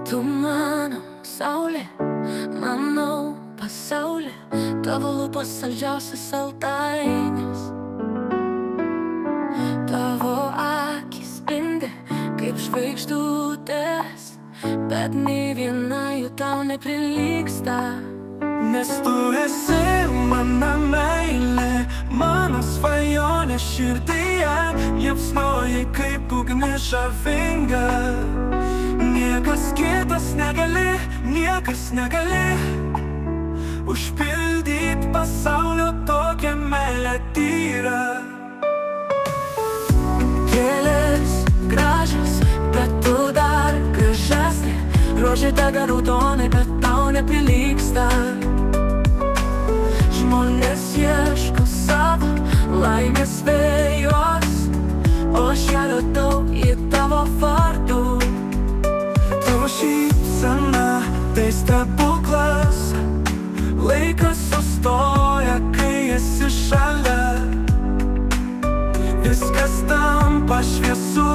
Tu mano saulė, mano pasaulė, tavo lūpos saldžiausias saltainis. Tavo akis spindi kaip žvaigždutės, bet nei viena jų tau neprilygsta. Nes tu esi mano meilė, mano svajonė širdyje, liepsnoji kaip ugnis žavinga. Niekas kitas negali, niekas negali užpildyt pasaulio tokią meilę tyrą. Gėlės gražios, bet tu dar gražesnė. Rožė dega raudonai, bet tau neprilygsta. Žmonės ieško savo laimės vėjos, o aš ją radau į tavo vartų. Tavo šypsena tai stebuklas, laikas sustoja, kai esi šalia. Viskas tampa šviesu